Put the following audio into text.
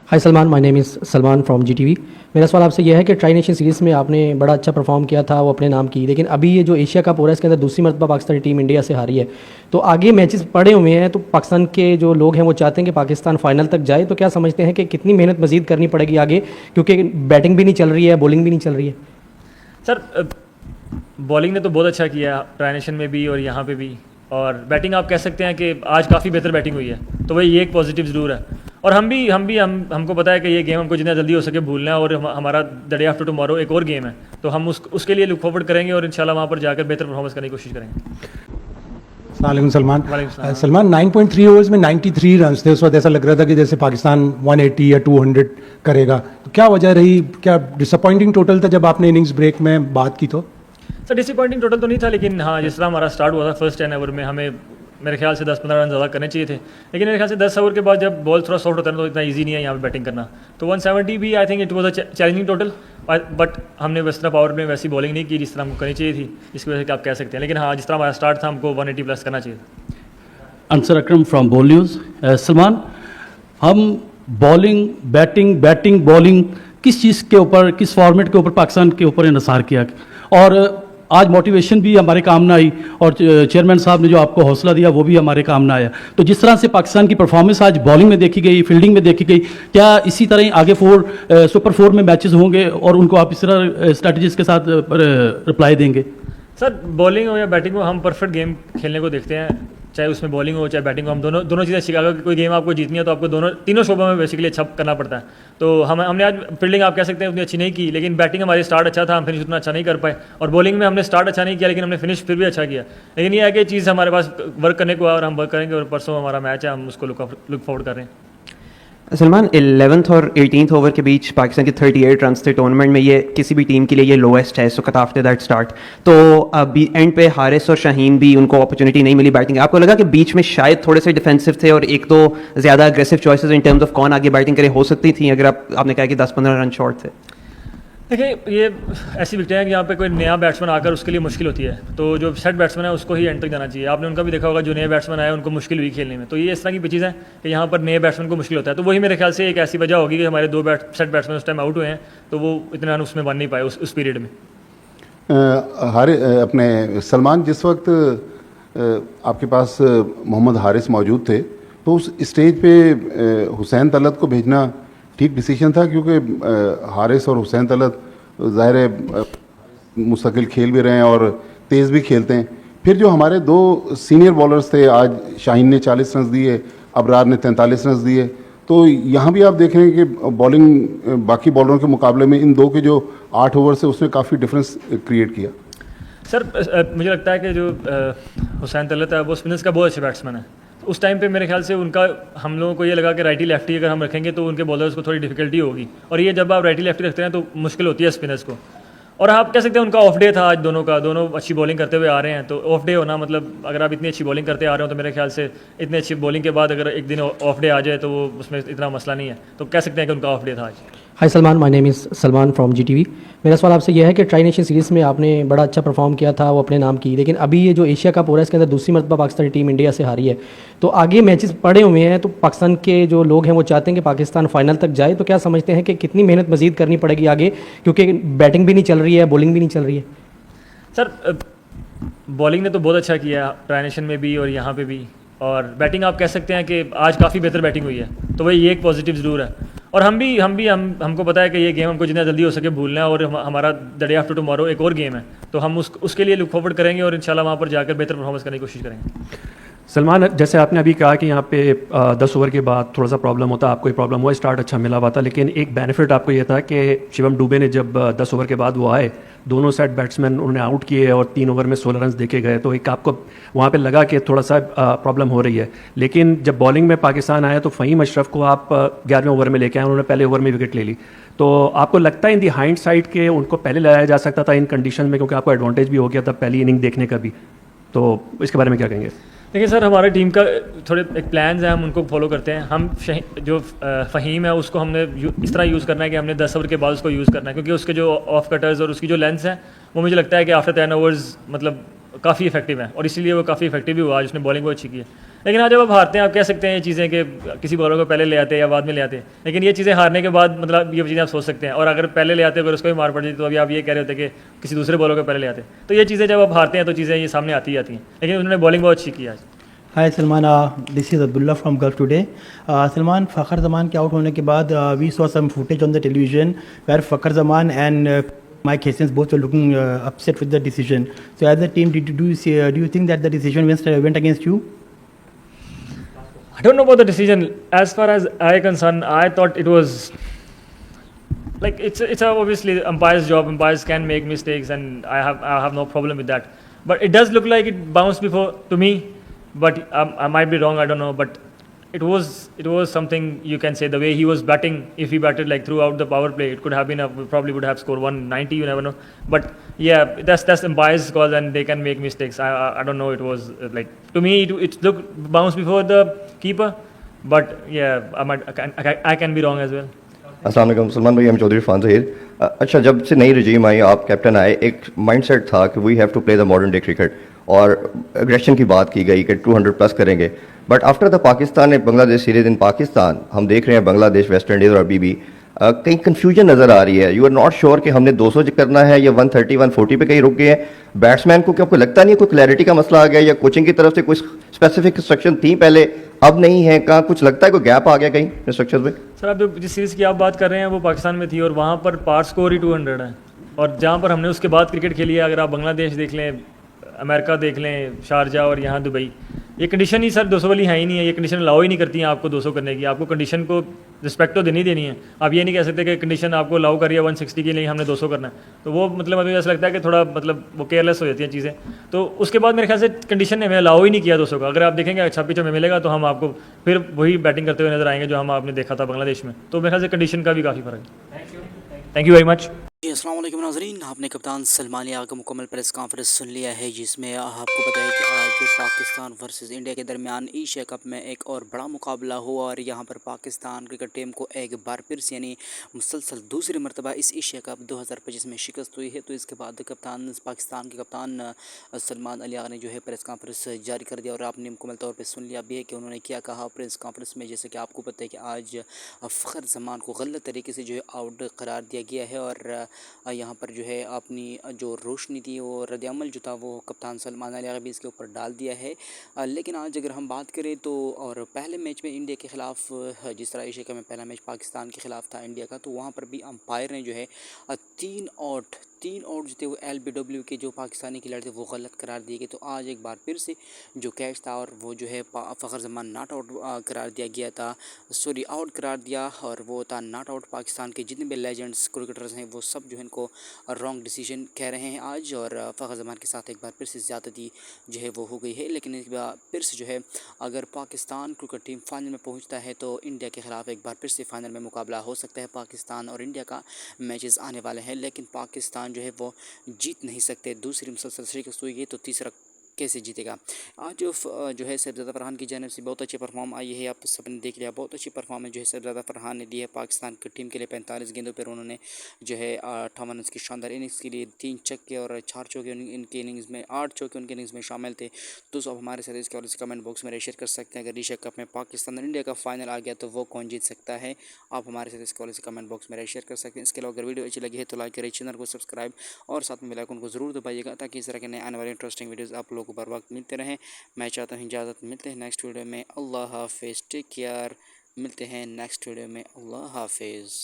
Hi Salman, my name is Salman from Zee TV. मेरा सवाल आपसे यह है कि ट्राई नेशन सीरीज़ में आपने बड़ा अच्छा परफॉर्म किया था वो अपने नाम की, लेकिन अभी ये जो एशिया कप हो रहा है इसके अंदर दूसरी मरतबा पाकिस्तानी टीम इंडिया से हारी है। तो आगे मैचेस पड़े हुए हैं, तो पाकिस्तान के जो लोग हैं वो चाहते हैं कि पाकिस्तान फाइनल तक जाए। तो क्या समझते हैं कि कितनी मेहनत मजीद करनी पड़ेगी आगे, क्योंकि बैटिंग भी नहीं चल रही है, बॉलिंग भी नहीं चल रही है। सर, बॉलिंग ने तो बहुत अच्छा किया ट्राई नेशन में भी और यहाँ पे भी, और बैटिंग आप कह सकते हैं कि आज काफ़ी बेहतर बैटिंग हुई है, तो वही ये एक पॉजिटिव ज़रूर है। और हमको पता है कि ये गेम हमको जितना जल्दी हो सके भूलना है, और हमारा द डे आफ्टर टुमारो एक और गेम है, तो हम उसके लिए लुक फॉरवर्ड करेंगे और इंशाल्लाह वहाँ पर जाकर बेहतर परफॉर्मेंस करने की कोशिश करेंगे। वालेकुम सलमान। वालेकुम सलमान 9.3 ओवर्स में 93 रन थे। उस वक्त ऐसा लग रहा था कि जैसे पाकिस्तान 180 या 200 करेगा। तो क्या वजह रही? क्या डिसअपॉइंटिंग टोटल था जब आपने इनिंग्स ब्रेक में बात की? तो सर, डिसअपॉइंटिंग टोटल तो नहीं था, लेकिन हाँ, जिस तरह हमारा स्टार्ट हुआ था फर्स्ट 10 ओवर में, हमें मेरे ख्याल से 10-15 रन ज़्यादा करने चाहिए थे। लेकिन मेरे ख्याल से 10 ओवर के बाद जब बॉल थोड़ा सॉफ्ट होता है तो इतना इजी नहीं है यहाँ पे बैटिंग करना। तो 170 भी I think it was a challenging total, but हमने इस तरह पावर में वैसी बॉलिंग नहीं की जिस तरह हमको करनी चाहिए थी, जिसकी वजह से आप कह सकते हैं। लेकिन हाँ, जिस तरह हमारा स्टार्ट था हमको 180 प्लस करना चाहिए था। अंसर अकरम फ्रॉम बोल न्यूज़। सलमान, हम बैटिंग बॉलिंग किस चीज़ के ऊपर, किस फॉर्मेट के ऊपर पाकिस्तान के ऊपर इन्हिसार किया, और आज मोटिवेशन भी हमारे काम ना आई, और चेयरमैन साहब ने जो आपको हौसला दिया वो भी हमारे काम ना आया। तो जिस तरह से पाकिस्तान की परफॉर्मेंस आज बॉलिंग में देखी गई, फील्डिंग में देखी गई, क्या इसी तरह ही आगे सुपर 4 में मैचेस होंगे और उनको आप इस तरह स्ट्रैटेजीज के साथ रिप्लाई देंगे? सर, बॉलिंग हो या बैटिंग हो, हम परफेक्ट गेम खेलने को देखते हैं, चाहे उसमें बॉलिंग हो चाहे बैटिंग हो। हम दोनों चीज़ें शिकागो की कोई गेम आपको जीतनी है तो आपको तीनों शोबों में बेसिकली अच्छा करना पड़ता है। तो हमने आज फील्डिंग आप कह सकते हैं उतनी अच्छी नहीं की, लेकिन बैटिंग हमारी स्टार्ट अच्छा था, हम फिनिश उतना अच्छा नहीं कर पाए, और बॉलिंग में हमने स्टार्ट अच्छा नहीं किया लेकिन हमने फिनिश फिर भी अच्छा किया। लेकिन ये है कि चीज़ हमारे पास वर्क करने को है और हम वर्क करेंगे, और परसों हमारा मैच है, हम उसको लुक फॉरवर्ड कर रहे हैं। सलमान, 11th और 18th ओवर के बीच पाकिस्तान के 38 रन थे टूर्नामेंट में। ये किसी भी टीम के लिए ये लोएस्ट है सुकत आफ्टर दैट स्टार्ट। तो अभी एंड पे हारिस और शाहीन भी, उनको अपॉर्चुनिटी नहीं मिली बैटिंग। आपको लगा कि बीच में शायद थोड़े से डिफेंसिव थे और एक दो ज़्यादा aggressive choices in terms of कौन आगे बैटिंग करे हो सकती थी, अगर आपने कहा कि 10-15 रन शॉर्ट थे? देखिए, ये ऐसी विकेटें हैं कि यहाँ पे कोई नया बैट्समैन आकर उसके लिए मुश्किल होती है, तो जो सेट बैट्समैन है उसको ही एंड तक जाना चाहिए। आपने उनका भी देखा होगा, जो नए बैट्समैन आए उनको मुश्किल हुई खेलने में। तो ये इस तरह की पिचेज़ हैं कि यहाँ पर नए बैट्समैन को मुश्किल होता है। तो वही मेरे ख्याल से एक ऐसी वजह होगी कि हमारे दो सेट बैट्समैन उस टाइम आउट हुए हैं, तो वो इतना रन उसमें बन नहीं पाए उस पीरियड में। अपने सलमान, जिस वक्त आपके पास मोहम्मद हारिस मौजूद थे तो उस स्टेज पे हुसैन तलत को भेजना ठीक डिसीजन था, क्योंकि हारिस और हुसैन तलत ज़ाहिर है मुस्तकिल खेल भी रहे हैं और तेज़ भी खेलते हैं। फिर जो हमारे दो सीनियर बॉलर्स थे, आज शाहीन ने 40 रन दिए, अबरार ने 43 रन दिए, तो यहाँ भी आप देख रहे हैं कि बॉलिंग बाकी बॉलरों के मुकाबले में इन दो के जो 8 ओवर से उसने काफ़ी डिफरेंस क्रिएट किया। सर, मुझे लगता है कि जो हुसैन तलत है वो स्पिनर्स का बहुत अच्छा बैट्समैन है। उस टाइम पे मेरे ख्याल से उनका, हम लोगों को ये लगा कि राइटी लेफ्टी अगर हम रखेंगे तो उनके बॉलर्स को थोड़ी डिफिकल्टी होगी, और ये जब आप राइटी लेफ्टी रखते हैं तो मुश्किल होती है स्पिनर्स को। और आप कह सकते हैं उनका ऑफ डे था आज, दोनों अच्छी बॉलिंग करते हुए आ रहे हैं। तो ऑफ डे होना मतलब, अगर आप इतनी अच्छी बॉलिंग करते आ रहे हो तो मेरे ख्याल से इतनी अच्छी बॉलिंग के बाद अगर एक दिन ऑफ डे आ जाए तो वो उसमें इतना मसला नहीं है, तो कह सकते हैं कि उनका ऑफ डे था आज। Hi Salman, my name is Salman from Zee TV. मेरा सवाल आपसे यह है कि ट्राई नेशन सीरीज़ में आपने बड़ा अच्छा परफॉर्म किया था वो अपने नाम की, लेकिन अभी ये जो एशिया कप हो रहा है इसके अंदर दूसरी मरतबा पाकिस्तानी टीम इंडिया से हारी है। तो आगे मैचेस पड़े हुए हैं, तो पाकिस्तान के जो लोग हैं वो चाहते हैं कि पाकिस्तान फाइनल तक जाए। तो क्या समझते हैं कि कितनी मेहनत मजीद करनी पड़ेगी आगे, क्योंकि बैटिंग भी नहीं चल रही है, बॉलिंग भी नहीं चल रही है। सर, बॉलिंग ने तो बहुत अच्छा किया ट्राई नेशन में भी और यहाँ पे भी, और बैटिंग आप कह सकते हैं कि आज काफ़ी बेहतर बैटिंग हुई है, तो वही ये एक पॉजिटिव ज़रूर है। और हमको पता है कि ये गेम हमको जितना जल्दी हो सके भूलना है, और हमारा द डे आफ्टर टुमारो एक और गेम है, तो हम उसके लिए लुक फॉरवर्ड करेंगे और इंशाल्लाह वहाँ पर जाकर बेहतर परफॉर्मेंस करने की कोशिश करेंगे। सलमान, जैसे आपने अभी कहा कि यहाँ पे 10 ओवर के बाद थोड़ा सा प्रॉब्लम होता, आपको प्रॉब्लम हुआ, स्टार्ट अच्छा मिला हुआ था, लेकिन एक बेनिफिट आपको ये था कि शिवम दुबे ने जब 10 ओवर के बाद वो आए, दोनों सेट बैट्समैन उन्होंने आउट किए और 3 ओवर में 16 रन देके गए, तो एक आपको वहाँ पे लगा कि थोड़ा सा प्रॉब्लम हो रही है। लेकिन जब बॉलिंग में पाकिस्तान आया तो फ़हीम अशरफ को आप 11वें ओवर में लेके आए, उन्होंने पहले ओवर में विकेट ले ली। तो आपको लगता है इन दी हाइंड साइड के उनको पहले लाया जा सकता था इन कंडीशन में, क्योंकि आपको एडवांटेज भी हो गया था पहली इनिंग देखने का भी, तो इसके बारे में क्या कहेंगे? देखिए सर, हमारी टीम का थोड़े एक प्लान्स हैं, हम उनको फॉलो करते हैं। हम जो फ़हीम है उसको हमने इस तरह यूज़ करना है कि हमने 10 ओवर के बाद उसको यूज़ करना है, क्योंकि उसके जो ऑफ कटर्स और उसकी जो लेंथ है वो मुझे लगता है कि आफ्टर 10 ओवर्स मतलब काफ़ी इफेक्टिव हैं और इसीलिए वो काफ़ी इफेक्टिव भी हुआ। आज उसने बॉलिंग बहुत अच्छी की है। लेकिन आज जब आप हारते हैं, आप कह सकते हैं ये चीज़ें कि किसी बॉलर को पहले ले आते हैं या बाद में ले आते हैं, लेकिन ये चीज़ें हारने के बाद मतलब ये चीज़ें आप सोच सकते हैं। और अगर पहले ले आते, अगर उसको भी मार पड़ जाती, तो अभी आप ये कह रहे होते कि किसी दूसरे बॉलर को पहले ले आते। तो ये चीज़ें जब आप हारते हैं तो चीज़ें ये सामने आती ही आती हैं, लेकिन उन्होंने बॉलिंग बहुत अच्छी की आज। Hi Salman, this is Abdullah from Gulf Today. Salman, Fakhar Zaman के आउट होने के बाद we saw some footage on the television where Fakhar Zaman and Mike Hastings both were looking upset with the decision. So as a team, do you think that the decision went against you? I don't know about the decision. As far as I concerned, I thought it was like it's obviously umpire's job. Umpires can make mistakes, and I have no problem with that. But it does look like it bounced before to me. But I might be wrong. I don't know. But it was something you can say. The way he was batting, if he batted like throughout the power play, it could have been probably would have scored 190. You never know. But yeah, that's umpire's call, and they can make mistakes. I don't know. It was like to me it looked bounced before the keeper. But yeah, I can be wrong as well. अस्सलाम वालेकुम सलमान भाई, हम चौधरी फान ज़हीर। अच्छा, जब से नई रजीम आई, आप कैप्टन आए, एक माइंडसेट था कि we have to play the modern day cricket और एग्रेशन की बात की गई कि 200 प्लस करेंगे। But after the Pakistan and Bangladesh series in Pakistan हम देख रहे हैं बांग्लादेश, वेस्ट इंडीज़ और अभी भी कहीं कन्फ्यूजन नज़र आ रही है। यू आर नॉट श्योर कि हमने 200 करना है या 130 140 पे कहीं रुक गए हैं। बैट्समैन को क्या आपको लगता नहीं है कोई क्लैरिटी का मसला आ गया, या कोचिंग की तरफ से कोई स्पेसिफिक इंस्ट्रक्शन थी पहले, अब नहीं है? कहाँ कुछ लगता है कोई गैप आ गया कहीं इंस्ट्रक्शन में? सर, आप जो जिस सीरीज़ की आप बात कर रहे हैं वो पाकिस्तान में थी और वहाँ पर पार स्कोर ही 200 है। और जहाँ पर हमने उसके बाद क्रिकेट खेली है, अगर आप बांग्लादेश देख लें, अमेरिका देख लें, शारजा और यहाँ दुबई, ये कंडीशन ही सर 200 वाली है ही नहीं है। ये कंडीशन अलाउ ही नहीं करती हैं आपको 200 करने की। आपको कंडीशन को रिस्पेक्ट तो देनी देनी है। आप ये नहीं कह सकते कि कंडीशन आपको अलाउ कर रही है 160 के लिए हमने 200 करना है। तो वो मतलब मुझे ऐसा लगता है कि थोड़ा मतलब वो केयरलेस हो जाती हैं चीज़ें। तो उसके बाद मेरे ख्याल से कंडीशन ने हमें अलाउ ही नहीं किया 200 का। अगर आप देखेंगे अच्छा पिच हमें मिलेगा तो हम आपको फिर वही बैटिंग करते हुए नजर आएंगे जो हम आपने देखा था बांग्लादेश में। तो मेरे ख्याल से कंडीशन का भी काफ़ी फ़र्क है। Thank you very much. जी अस्सलाम वालेकुम नाज़रीन, आपने कप्तान सलमान लिया का मुकम्मल प्रेस कॉन्फ्रेंस सुन लिया है, जिसमें आपको पता है कि आज पाकिस्तान वर्सेस इंडिया के दरमियान एशिया कप में एक और बड़ा मुकाबला हुआ और यहाँ पर पाकिस्तान क्रिकेट टीम को एक बार फिर से यानी मुसलसल दूसरी मरतबा इस एशिया कप 2025 में शिकस्त हुई है। तो इसके बाद पाकिस्तान के कप्तान सलमान लिया ने जो है प्रेस कॉन्फ्रेंस जारी कर दिया और आपने मुकम्मल तौर पर सुन लिया भी है कि उन्होंने क्या कहा प्रेस कॉन्फ्रेंस में। जैसे कि आपको पता है कि आज फ़खर जमान को गलत तरीके से जो है आउट करार दिया गया है और यहाँ पर जो है अपनी जो रोशनी थी वो रद्द-ए-अमल जो था वो कप्तान सलमान अली भी इसके ऊपर डाल दिया है। लेकिन आज अगर हम बात करें तो और पहले मैच में इंडिया के ख़िलाफ़ जिस तरह एशिया कप में पहला मैच पाकिस्तान के ख़िलाफ़ था इंडिया का, तो वहाँ पर भी अंपायर ने जो है 3 आउट जो थे वो LBW के जो पाकिस्तानी खिलाड़ी थे वो गलत करार दिए गए। तो आज एक बार फिर से जो कैच था और वो जो है फ़खर जमान नॉट आउट करार दिया गया था, सॉरी आउट करार दिया और वो था नॉट आउट। पाकिस्तान के जितने भी लेजेंड्स क्रिकेटर्स हैं वो सब जो है इनको रॉन्ग डिसीजन कह रहे हैं आज और फ़खर जमान के साथ एक बार फिर से ज़्यादती जो है वो हो गई है। लेकिन एक बार फिर से जो है अगर पाकिस्तान क्रिकेट टीम फाइनल में पहुँचता है तो इंडिया के ख़िलाफ़ एक बार फिर से फाइनल में मुकाबला हो सकता है। पाकिस्तान और इंडिया का मैचेस आने वाले हैं, लेकिन पाकिस्तान जो है वो जीत नहीं सकते। दूसरी मुसलसल शिकस्त हुई है तो तीसरा कैसे जीतेगा। आज जो है शहजादा फरहान की जानिब से बहुत अच्छी परफॉर्म आई है, आप सबने देख लिया। बहुत अच्छी परफॉर्मेंस जो है शहजादा फरहान ने दी है पाकिस्तान की टीम के लिए। 45 गेंदों पर उन्होंने जो है 58 रन की शानदार इनिंग्स के लिए 3 छक्के और 4 चौके इनके इनिंग्स में 8 चौके उनके इनिंग्स में शामिल थे। तो सब हमारे साथ इसके और इस कमेंट बॉक्स में शेयर कर सकते हैं अगर एशिया कप में पाकिस्तान और इंडिया का फाइनल आ गया तो वो कौन जीत सकता है। आप हमारे साथ इसके और इस कमेंट बॉक्स में शेयर कर सकते हैं। इसके अलावा अगर वीडियो अच्छी लगी है तो लाइक करें, चैनल को सब्सक्राइब और साथ में बेल आइकन को ज़रूर दबाइएगा ताकि इस तरह के नए आने वाले इंटरेस्टिंग वीडियोज़ आप लोगों को बर वक्त मिलते रहें। मैं चाहता हूँ इजाज़त, मिलते हैं नेक्स्ट वीडियो में। अल्लाह हाफिज़, टेक केयर, मिलते हैं नेक्स्ट वीडियो में। अल्लाह हाफिज़।